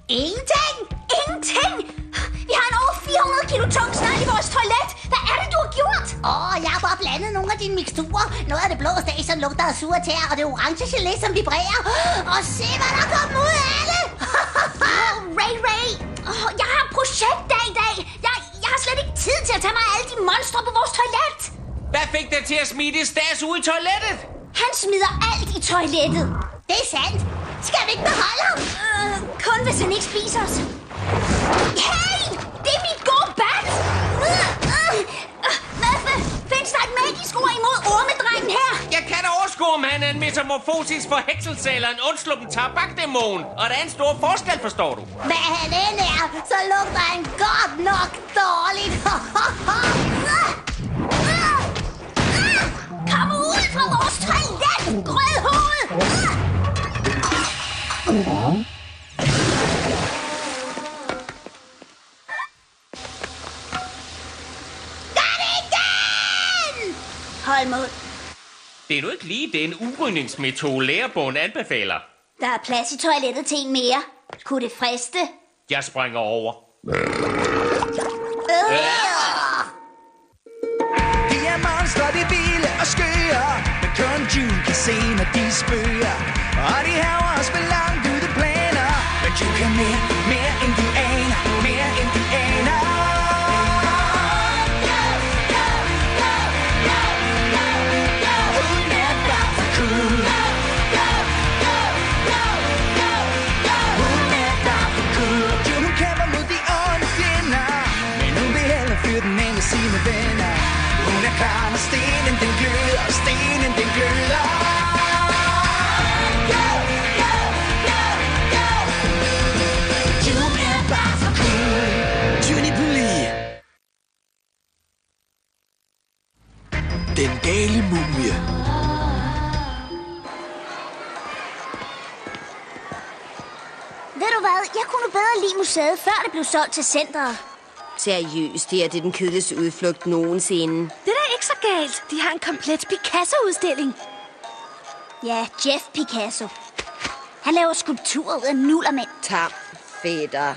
Ingenting! Ingenting! Vi har en over 400 kilo tung snegl i vores toilet. Hvad er det, du har gjort? Jeg har bare blandet nogle af dine miksturer. Noget af det blå station lugter af sure tæer, og det orange gelé, som vibrerer. Og se, hvad der kommer ud af det! Ray. Jeg har projektdag i dag. Jeg har slet ikke tid til at tage mig af alle de monstre på vores toilet. Hvad fik dig til at smide det stas ud i toilettet? Han smider alt i toilettet. Det er sandt. Skal vi ikke beholde ham? Kun hvis han ikke spiser os. Hey! Det er mit gode bat! Findes der et magisk ord imod ormedrengen her? Jeg kan da overskue, om han er en metamorfosis forhekselse eller en undsluppen tabakdæmon. Og der er en stor forskel, forstår du? Hvad han end er, så lugter han godt nok dårligt. Kom ud fra vores toilet, grødhoved! Hold mod. Det er nu ikke lige den udrydningsmetode, lærerbogen anbefaler. Der er plads i toilettet til en mere. Kunne det friste? Jeg springer over. De er monstre, de vilde og skøre, men kun June kan se, når de spørger. Og de har også med langt ude planer, men June kan mere end du aner, mere end du aner. Hun er bare for cool. Hun er bare for cool. June, hun kæmper mod de onde fjender, men hun vil hellere fyre den af med sine venner. Hun er klar, når stenen den gløder, stenen den gløder. June er bare for cool. Juniperly. Den gale mumie. Ved du hvad? Jeg kunne bedre lide museet, før det blev solgt til centret. Seriøst, det er den kedeligste udflugt nogensinde. Det er da ikke så galt. De har en komplet Picasso-udstilling. Ja, Jeff Picasso. Han laver skulpturer ud af nullermænd. Tam, fætter.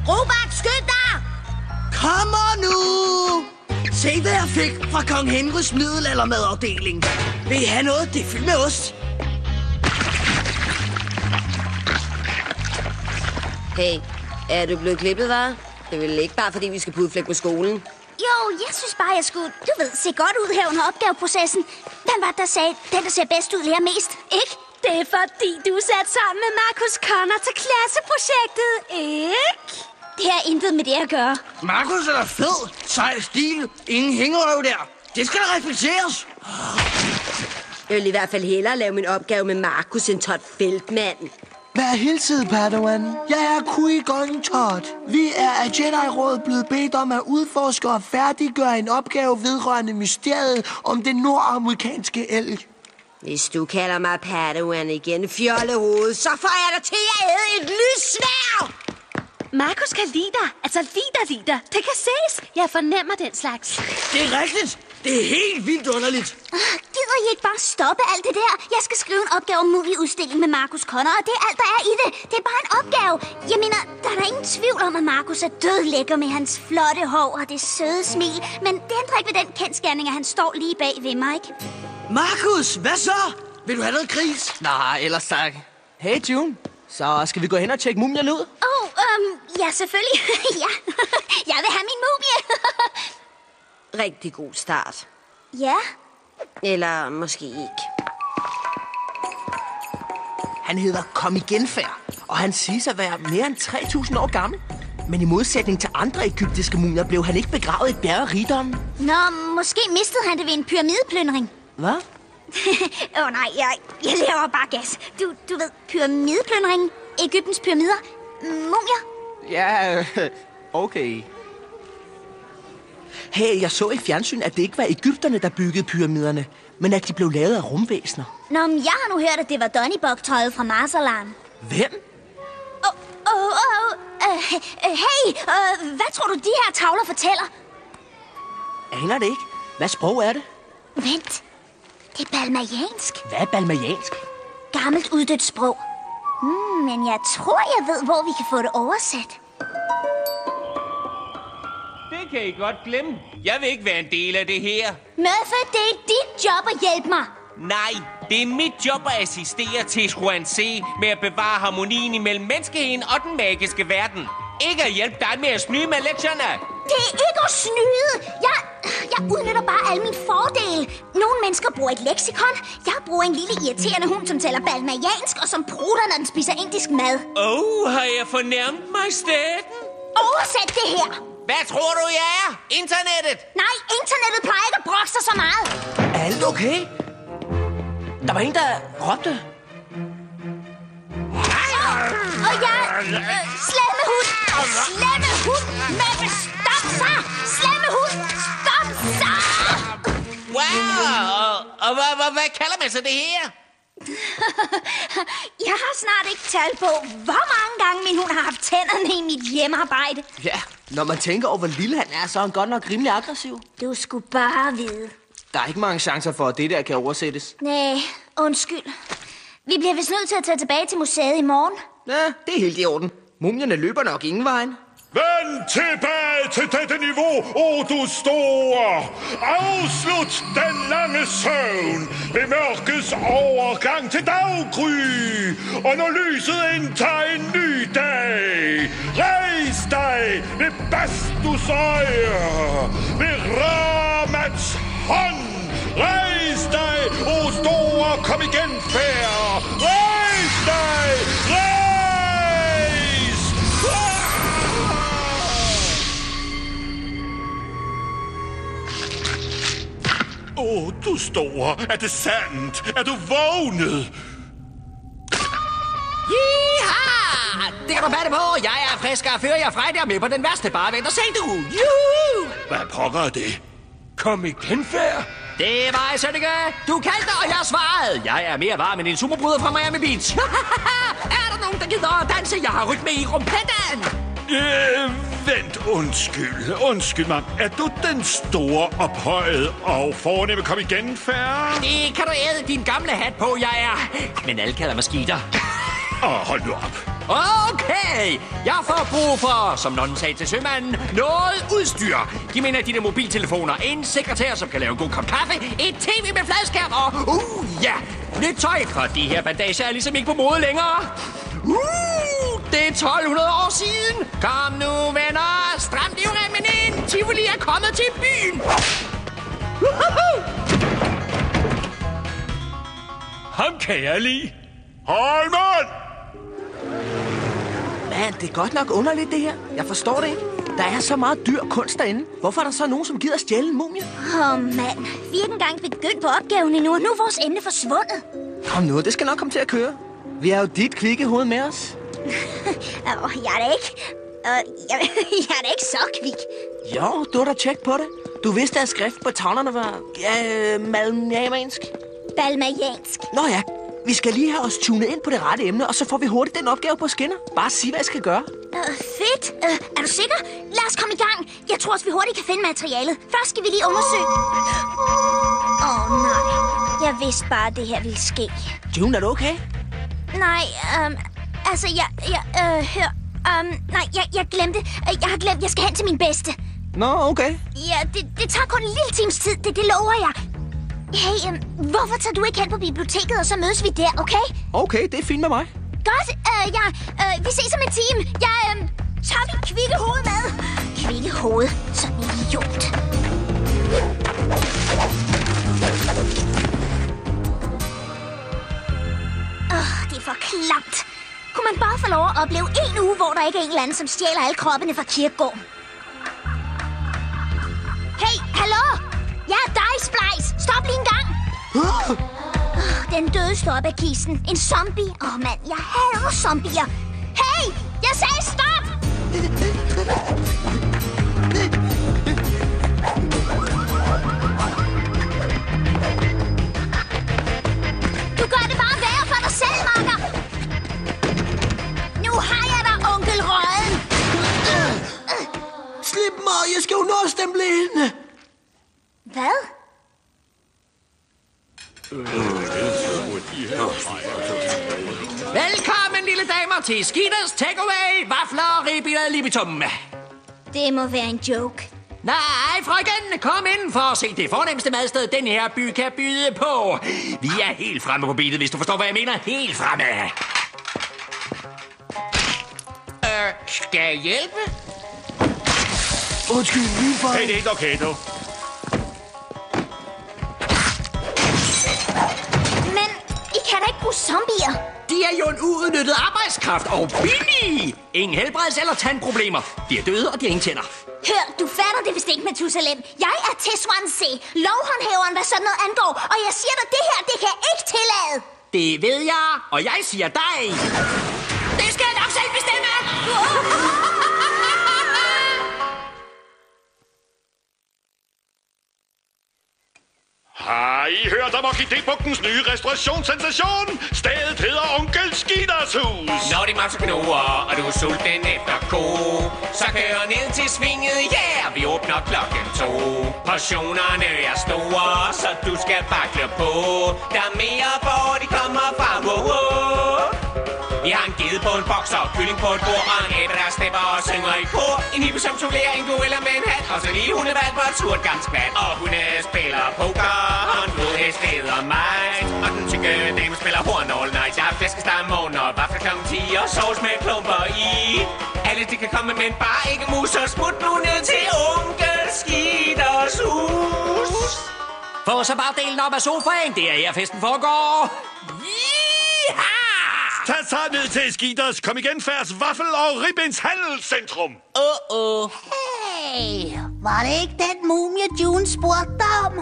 Robert, skynd dig! Kom nu! Se, hvad jeg fik fra Kong Henrys middelaldermadafdeling. Vil I have noget? Det er fyldt med ost. Hey, er du blevet klippet, hva'? Det er vel ikke bare, fordi vi skal pudflække på skolen? Jo, jeg synes bare, jeg skulle, du ved, se godt ud her under opgaveprocessen. Hvem var det, der sagde, den, der ser bedst ud, lærer mest, ikke? Det er fordi, du er sat sammen med Markus Connor til klasseprojektet, ikke? Det har intet med det at gøre. Markus er da fed, sej stil, ingen hængerøv der. Det skal da respekteres. Jeg vil i hvert fald hellere lave min opgave med Markus end Todd Feldman. Vær hilset, Padawan. Jeg er Qui-Gon Todd. Vi er af Jedi-rådet blevet bedt om at udforske og færdiggøre en opgave vedrørende mysteriet om den nordamerikanske elg. Hvis du kalder mig Padawan igen, fjollehoved, så får jeg dig til at æde et lyssværd! Markus kan lide dig. Altså lide dig. Det kan ses. Jeg fornemmer den slags. Det er rigtigt. Det er helt vildt underligt. Gider I ikke bare stoppe alt det der? Jeg skal skrive en opgave om movie-udstilling med Markus Connor, og det er alt, der er i det. Det er bare en opgave. Jeg mener, der er ingen tvivl om, at Markus er død lækker med hans flotte hår og det søde smil. Men det ændrer ikke ved den kendsgerning, at han står lige bag ved mig, ikke? Markus, hvad så? Vil du have noget gris? Nej, ellers tak. Hey June, så skal vi gå hen og tjekke mumien ud? Ja, selvfølgelig. Ja, jeg vil have min mumie. Rigtig god start. Ja. Eller måske ikke. Han hedder Kom igen færd, og han siges at være mere end 3.000 år gammel. Men i modsætning til andre egyptiske mumier blev han ikke begravet i bjerge af rigdommen. Nå, måske mistede han det ved en pyramideplyndring. Hvad? Nej, jeg laver bare gas. Du ved, pyramideplyndringen, Egyptens pyramider, mumier. Ja, okay. Hey, jeg så i fjernsyn, at det ikke var egypterne, der byggede pyramiderne, men at de blev lavet af rumvæsener. Nå, men jeg har nu hørt, at det var Donny-bog-tøjet fra Marsalan. Hvem? Hey, hvad tror du, de her tavler fortæller? Aner det ikke. Hvad sprog er det? Vent, det er balmaiansk. Hvad er balmaiansk? Gammelt uddødt sprog. Men jeg tror, jeg ved, hvor vi kan få det oversat. Det kan I godt glemme. Jeg vil ikke være en del af det her. Murphy, det er dit job at hjælpe mig. Nej, det er mit job at assistere til C med at bevare harmonien imellem menneskeheden og den magiske verden. Ikke at hjælpe dig med at snyde med lektierne. Det er ikke at snyde. Jeg udnytter bare alle mine fordele. Nogle mennesker bruger et leksikon. Jeg bruger en lille irriterende hund, som taler balmaiansk, og som prutter, når den spiser indisk mad. Har jeg fornærmet majestæten? Oversæt det her. Hvad tror du, jeg er? Internettet? Nej, internettet plejer ikke at brokke sig så meget. Er alt okay? Der var en, der råbte. Og jeg... slemme hund! Slemme hund! Møbbe, stop så! Slemme hund! Stop så! Wow! Og hvad kalder man så det her? Jeg har snart ikke tal på, hvor mange gange min hund har haft tænderne i mit hjemmearbejde. Ja, når man tænker over, hvor lille han er, så er han godt nok rimelig aggressiv. Du skulle bare vide. Der er ikke mange chancer for, at det der kan oversættes. Nej, undskyld. Vi bliver vist nødt til at tage tilbage til museet i morgen. Ja, det er helt i orden. Mumierne løber nok ingen vejen. Vend tilbage til dette niveau, o du store! Afslut den lange søvn ved mørkets overgang til daggry. Og når lyset indtager en ny dag, rejs dig ved Bastus øje, ved Ramats hånd. Rejs dig, o store, kom igen, færd! Rejs dig! Rejs! Du store, er det sandt? Er du vågnet? Jiha! Det kan du patte på. Jeg er frisk og fører jer frejdig med på den værste. Bare vent og se, du. Juhu! Hvad pokker er det? Kom igen, færd. Det var jeg, Sønneke. Du kaldte, og jeg svarede. Jeg er mere varm end en superbryder fra Miami Beach. Er der nogen, der gider at danse? Jeg har rytme i rumpetten. Vent, undskyld mig. Er du den store, ophøjede og fornemme kom igen, færd? Det kan du æde din gamle hat på, jeg er. Men alle kalder mig skider. Hold nu op. Okay, jeg får brug for, som nonnen sagde til sømanden, noget udstyr. De mener de der mobiltelefoner, en sekretær, som kan lave en god kop kaffe, et tv med fladskærm og, ja, nyt tøj, for de her bandager er ligesom ikke på mode længere. Det er 1200 år siden. Kom nu, venner, stram livremmen ind. Tivoli er kommet til byen. Ham kan jeg lide. Hold mand! Man, det er godt nok underligt, det her. Jeg forstår det ikke. Der er så meget dyr kunst derinde. Hvorfor er der så nogen, som gider stjæle en mumie? Mand. Vi er ikke engang begyndt på opgaven endnu, og nu er vores emne forsvundet. Kom nu, det skal nok komme til at køre. Vi har jo dit kvikke hoved med os. Jeg er da ikke... jeg er da ikke så kvik. Jo, du har da tjek på det. Du vidste, at skriften på tavlerne var... malmaiansk. Balmaiansk. Nå ja, vi skal lige have os tunet ind på det rette emne, og så får vi hurtigt den opgave på skinner. Bare sig, hvad jeg skal gøre. Fedt. Er du sikker? Lad os komme i gang. Jeg tror også, vi hurtigt kan finde materialet. Først skal vi lige undersøge... nej. Jeg vidste bare, at det her ville ske. June, er du okay? Nej, hør. Jeg glemte. Jeg har glemt, jeg skal hen til min bedste. Nå, okay. Ja, det tager kun en lille times tid. Det lover jeg. Hey, hvorfor tager du ikke hen på biblioteket, og så mødes vi der, okay? Okay, det er fint med mig. Godt. Vi ses om en time. Jeg tager mit kvikke hoved med. Kvikke hoved. Sådan en idiot. Det er for klamt. Kunne man bare få lov at opleve en uge, hvor der ikke er en eller anden, som stjæler alle kroppene fra kirkegården? Hey, hallo? Jeg er dig, Splice. Stop lige en gang. Den døde står op af kisten. En zombie. Mand, jeg hader zombier. Hey, jeg sagde stop! Du gør det bare værre for dig selv, makker. Nu har jeg dig, onkel Røden. Slip mig, jeg skal jo nå at stemple hende. Hvad? Velkommen, lille damer, til Skitters Takeaway, vafler, ribbiler, libitum. Det må være en joke. Nej, frøken, kom indenfor og se det fornemmeste madsted, den her by kan byde på. Vi er helt fremme på beatet, hvis du forstår, hvad jeg mener. Helt fremme. Skal jeg hjælpe? Undskyld, min far. Hey, det er ikke okay, du. Men I kan da ikke bruge zombier. De er jo en uudnyttet arbejdskraft og billige. Ingen helbreds- eller tandproblemer. De er døde, og de har ingen tænder. Hør, du fatter det vist ikke, Methusalem. Jeg er Teshuan-Se, lovhåndhæveren, hvad sådan noget angår. Og jeg siger dig, det her, det kan jeg ikke tillade. Det ved jeg, og jeg siger dig. Det skal jeg nok selv bestemme. Har I hørt om Orkidébugtens nye restaurationssensation? Stedet hedder Onkel Skitters hus. Når de mapser knoer, og du er sulten efter ko, så kør ned til svinget, yeah! Vi åbner 2:00. Portionerne er store, så du skal bare klør på. Der er mere, hvor de kommer fra, Vi har en gede på en boks og kylling på et bord, og en abe, der stepper og synger i kor. En hippe, som jonglerer en gorilla med en hat, og så lige hundevalg på et surt gammelt skvat. Og hunde spiller poker, og en flodhest hedder mig. Og den tykke dame spiller horn all night. Jeg har flæskesteg morgen og vafler kl. 10 og sovs med klumper i. Alle de kan komme, men bare ikke mus, og smut nu ned til Onkel Skitters hus. Få så bare delen op af sofaen, det er her festen foregår. Yeeha! Tag så ned til Skitters, kom igen færds vaffel og ribbens handelscentrum. Hey, var det ikke den mumie, June spurgte dig om?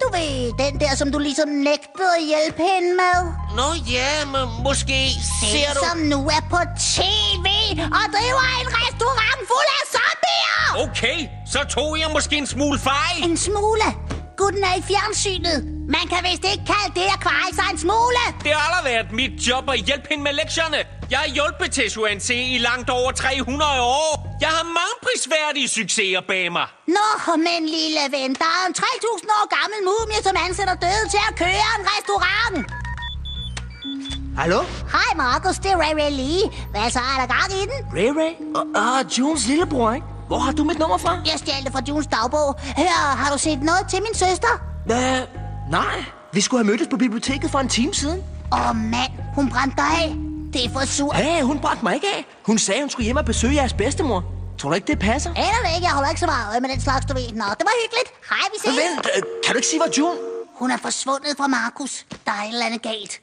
Du ved, den der, som du ligesom nægtede at hjælpe hende med. Nå ja, men måske ser Den, du... som nu er på TV og driver en restaurant fuld af zombier. Okay, så tog jeg måske en smule fejl. En smule. Gutten er i fjernsynet. Man kan vist ikke kalde det at kveje sig en smule. Det har aldrig været mit job at hjælpe hende med lektierne. Jeg har hjulpet Teshuan-Se i langt over 300 år. Jeg har mange prisværdige succeser bag mig. Nå, men lille ven, der er en 3.000 år gammel mumie, som ansætter døde til at køre en restaurant. Hallo? Hej Markus, det er Ray Ray Lee. Hvad så, er der gang i den? Ray Ray? Junes lillebror, ikke? Hvor har du mit nummer fra? Jeg stjal det fra Junes dagbog. Hør, har du set noget til min søster? Nej. Vi skulle have mødtes på biblioteket for en time siden. Mand, hun brændte dig af. Det er for surt. Ja, hun brændte mig ikke af. Hun sagde, hun skulle hjem og besøge jeres bedstemor. Tror du ikke, det passer? Eller det ikke, jeg holder ikke så meget øje med den slags, du ved. Nå, det var hyggeligt. Hej, vi ses. Vent, kan du ikke sige, hvor June? Hun er forsvundet fra Markus. Der er et eller andet galt.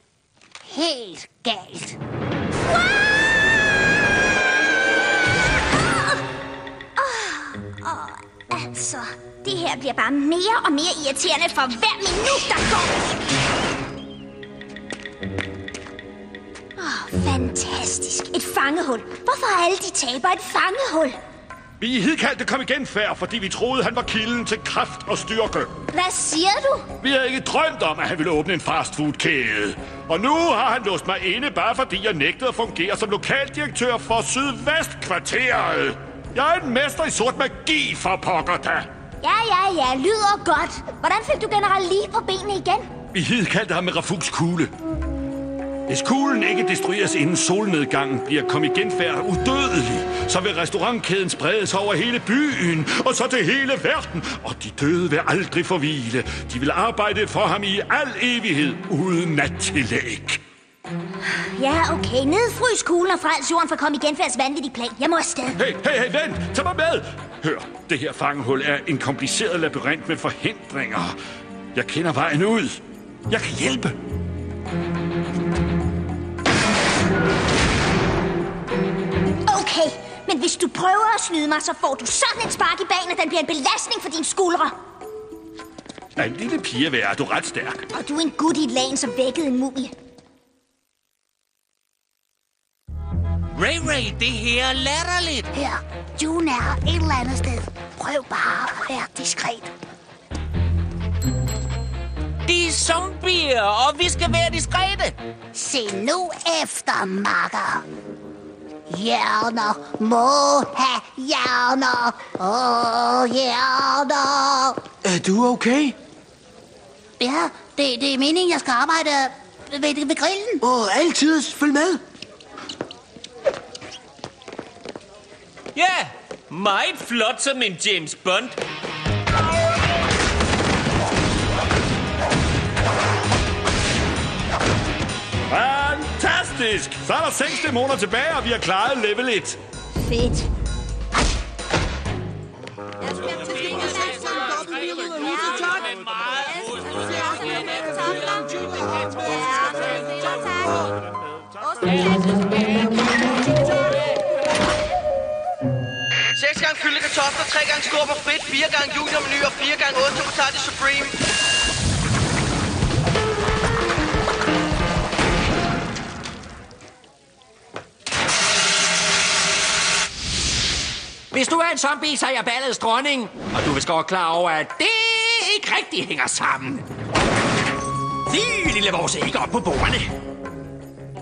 Helt galt. Altså, det her bliver bare mere og mere irriterende for hver minut, der går. Fantastisk. Et fangehul. Hvorfor er alle de taber et fangehul? Vi er hidkaldte kom igen færd, fordi vi troede, han var kilden til kraft og styrke. Hvad siger du? Vi havde ikke drømt om, at han ville åbne en fastfoodkæde. Og nu har han låst mig inde, bare fordi jeg nægtede at fungere som lokaldirektør for Sydvestkvarteret. Jeg er en mester i sort magi, for pokker da. Ja, lyder godt. Hvordan fik du general lige på benene igen? Vi hidkaldte ham med Rafugs kugle. Hvis kuglen ikke destrueres inden solnedgangen, bliver kom igen færd udødelig. Så vil restaurantkæden spredes over hele byen, og så til hele verden. Og de døde vil aldrig forvile. De vil arbejde for ham i al evighed, uden nattillæg. Ja, okay. Nedfrys kuglen og frels jorden for kom igen færds vanvittig plan. Jeg må afsted. Hey, vent! Tag mig med! Hør, det her fangehul er en kompliceret labyrint med forhindringer. Jeg kender vejen ud. Jeg kan hjælpe. Okay, men hvis du prøver at snyde mig, så får du sådan et spark i bagen, og den bliver en belastning for dine skuldre. Af en lille pige er du ret stærk. Og du er en gut i et lagen, som vækkede en mumie. Ray, det her er latterligt. Her, June er et eller andet sted. Prøv bare at være diskret. De er zombier, og vi skal være diskrete. Se nu efter, makker. Hjerner må have hjerner. Hjerner. Er du okay? Ja, det er meningen, jeg skal arbejde ved grillen. Altid. Følg med. Ja, meget flot som en James Bond. Fantastisk! Så er der 6 dæmoner tilbage, og vi har klaret level 1. Fedt. Seks gange fyldte kartofler, 3 gange skorper frit, 4 gange juniormenu og 4 gange ost og potato supreme. Hvis du er en zombie, så er jeg ballets dronning. Og du vil godt klar over, at det ikke rigtig hænger sammen. Fy, lille vores, ikke op på bordene.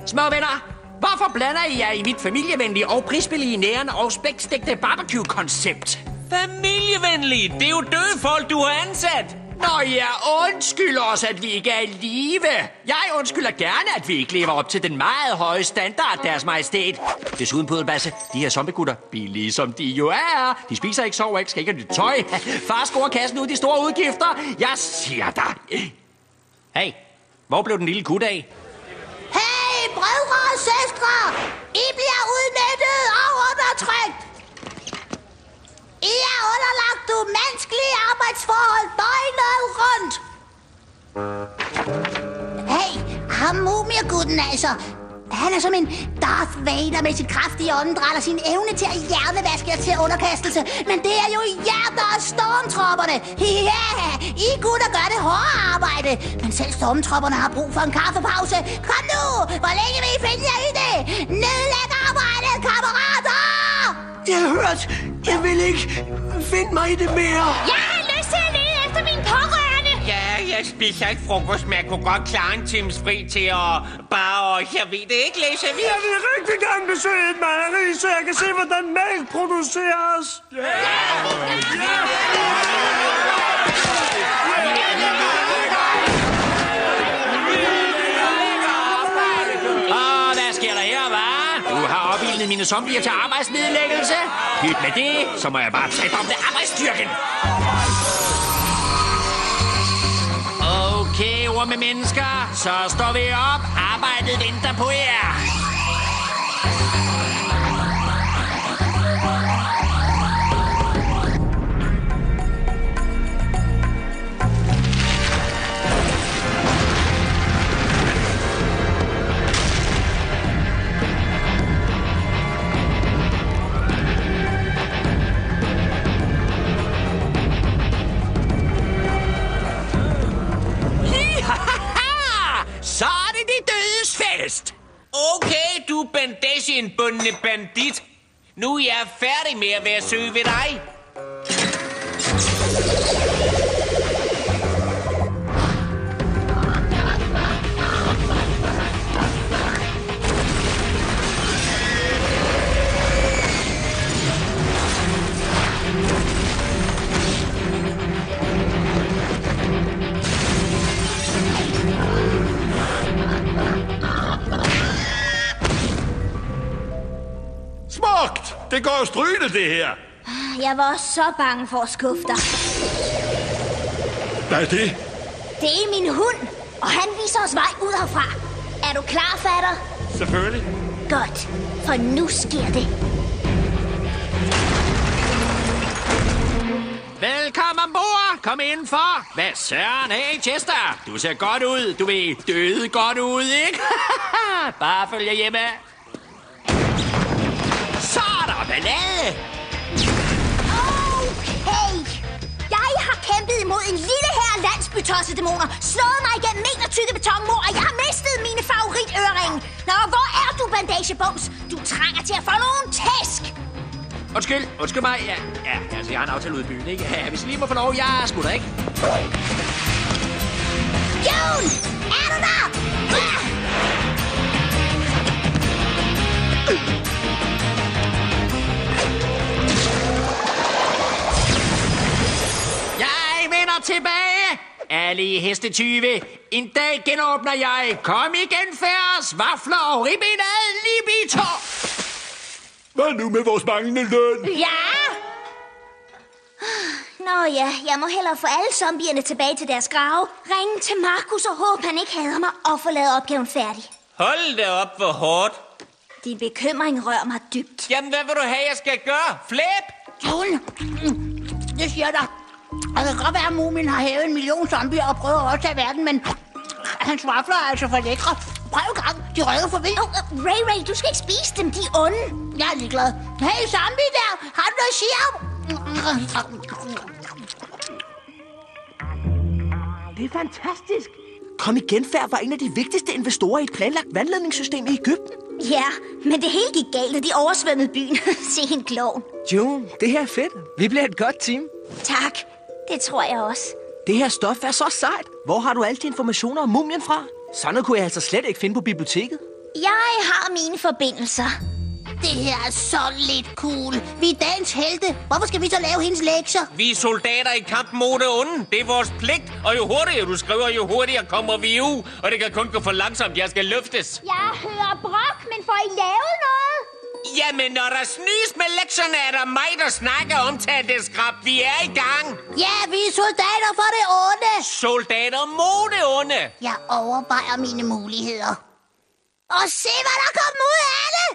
Små venner, hvorfor blander I jer i mit familievenlige og prisbillige nærende og spækstegte barbecue-koncept? Familievenlige? Det er jo døde folk, du har ansat. Nå ja, undskyld os, at vi ikke er i live. Jeg undskylder gerne, at vi ikke lever op til den meget høje standard, deres majestæt. Desuden, Pudelbasse, de her zombiegutter, billige som de jo er, de spiser ikke, sover ikke, skal ikke have nyt tøj. Far scorer kassen ud de store udgifter. Jeg siger dig. Hey, hvor blev den lille gut af? Hey, brødre og søstre! I bliver udnyttet og undertrykt! I er underlagt umenneskelige arbejdsforhold døgnet rundt! Hey, ham mumiegutten altså. Han er som en Darth Vader med sit kraftige åndedræt og sin evne til at hjernevaske jer til underkastelse. Men det er jo hjerter af stormtropperne. Ja, I gutter gør det hårde arbejde. Men selv stormtropperne har brug for en kaffepause. Kom nu, hvor længe vil I finde jer i det? Nedlæg arbejdet, kammerater! Jeg har hørt. Jeg vil ikke finde mig i det mere. Jeg har lyst til at lede efter min pårørende. Ja, jeg spiser ikke frokost, men jeg kunne godt klare en times fri til at bare, jeg ved det ikke, læse avis. Jeg vil rigtig gerne besøge et mejeri, så jeg kan se, hvordan mælk produceres. Og hvad sker der her, hva'? Du har opildnet mine zombier til arbejdsnedlæggelse. Pyt med det, så må jeg bare tage om det arbejdsstyrken. Okay, ord med mennesker, så står vi op. Arbejdet venter på jer. Så er det de dødes fest. Okay, du bandagen-bundne bandit. Nu er jeg færdig med at være sød ved dig. Smukt! Det går jo strygende, det her. Jeg var så bange for at skuffe dig. Hvad er det? Det er min hund, og han viser os vej ud herfra. Er du klar, fatter? Selvfølgelig. Godt, for nu sker det. Velkommen ombord. Kom indenfor. Hvad søren? Hey, Chester. Du ser godt ud. Du ved, døde godt ud, ikke? Bare følg jer hjemme. Så er der ballade. Okay. Jeg har kæmpet imod en lille her landsbytossedæmoner, slået mig igennem metertykke betonmur, og jeg har mistet mine favoritøringe. Nå, hvor er du, bandagebums? Du trænger til at få nogle tæsk. Undskyld mig. Ja, altså, jeg har en aftale ude i byen, ikke? Ja, hvis I lige må få lov, jeg smutter, ikke? June! Er du der? Jeg vender tilbage. Alle i hestetyve. En dag genåbner jeg. Kom igen, færs, vafler og ribbenad libito. Hvad nu med vores manglende løn? Ja! Nå ja, jeg må hellere få alle zombierne tilbage til deres grave. Ringe til Markus og håbe, han ikke hader mig og få lavet opgaven færdig. Hold da op, hvor hårdt. Din bekymring rører mig dybt. Jamen, hvad vil du have, jeg skal gøre? Flip! Jule, det siger dig. Det kan godt være, at mumien har hævet 1 million zombier og prøver at overtage verden, men hans vafler er altså for lækre. Prøv en gang, de røver for vildt. Ray, du skal ikke spise dem, de er onde. Jeg er ligeglad. Hey, zombie der, har du noget at sige om? Det er fantastisk. Kom igen, Fær var en af de vigtigste investorer i et planlagt vandledningssystem i Egypten. Ja, men det hele gik galt, og de oversvømmede byen. Se en klovn. June, det her er fedt. Vi bliver et godt team. Tak, det tror jeg også. Det her stof er så sejt. Hvor har du alle de informationer om mumien fra? Sådan noget kunne jeg altså slet ikke finde på biblioteket. Jeg har mine forbindelser. Det her er så lidt cool. Vi er dagens helte. Hvorfor skal vi så lave hendes lektier? Vi er soldater i kamp mod det onde. Det er vores pligt. Og jo hurtigere du skriver, jo hurtigere kommer vi ud. Og det kan kun gå for langsomt. Jeg skal løftes. Jeg hører brok, men får I lavet noget? Jamen, når der snydes med lektierne, er der mig, der snakker om det skrab. Vi er i gang. Ja, vi er soldater for det onde. Soldater mod det onde. Jeg overvejer mine muligheder. Og se, hvad der kommer ud af det!